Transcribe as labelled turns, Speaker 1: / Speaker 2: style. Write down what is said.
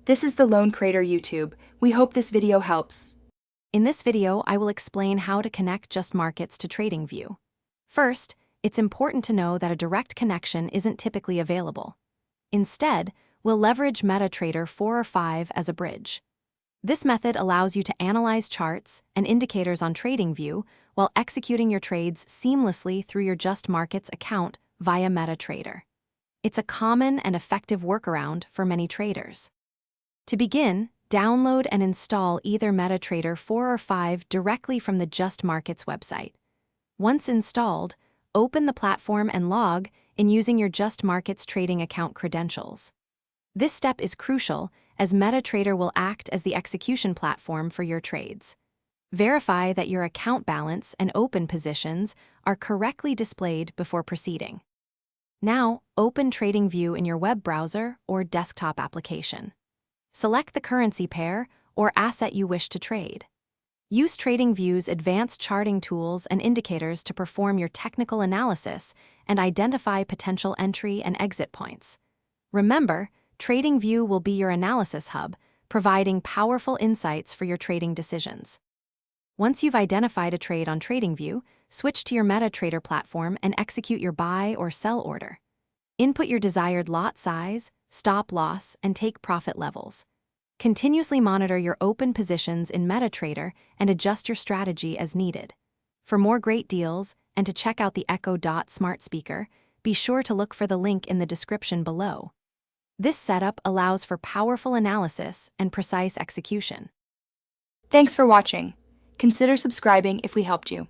Speaker 1: This is the Lone Creator YouTube. We hope this video helps.
Speaker 2: In this video, I will explain how to connect JustMarkets to TradingView. First, it's important to know that a direct connection isn't typically available. Instead, we'll leverage MetaTrader 4 or 5 as a bridge. This method allows you to analyze charts and indicators on TradingView while executing your trades seamlessly through your JustMarkets account via MetaTrader. It's a common and effective workaround for many traders. To begin, download and install either MetaTrader 4 or 5 directly from the JustMarkets website. Once installed, open the platform and log in using your JustMarkets trading account credentials. This step is crucial as MetaTrader will act as the execution platform for your trades. Verify that your account balance and open positions are correctly displayed before proceeding. Now, open TradingView in your web browser or desktop application. Select the currency pair or asset you wish to trade. Use TradingView's advanced charting tools and indicators to perform your technical analysis and identify potential entry and exit points. Remember, TradingView will be your analysis hub, providing powerful insights for your trading decisions. Once you've identified a trade on TradingView, switch to your MetaTrader platform and execute your buy or sell order. Input your desired lot size, stop loss, and take profit levels. Continuously monitor your open positions in MetaTrader and adjust your strategy as needed. For more great deals and to check out the Echo Dot smart speaker, be sure to look for the link in the description below. This setup allows for powerful analysis and precise execution.
Speaker 1: Thanks for watching. Consider subscribing if we helped you.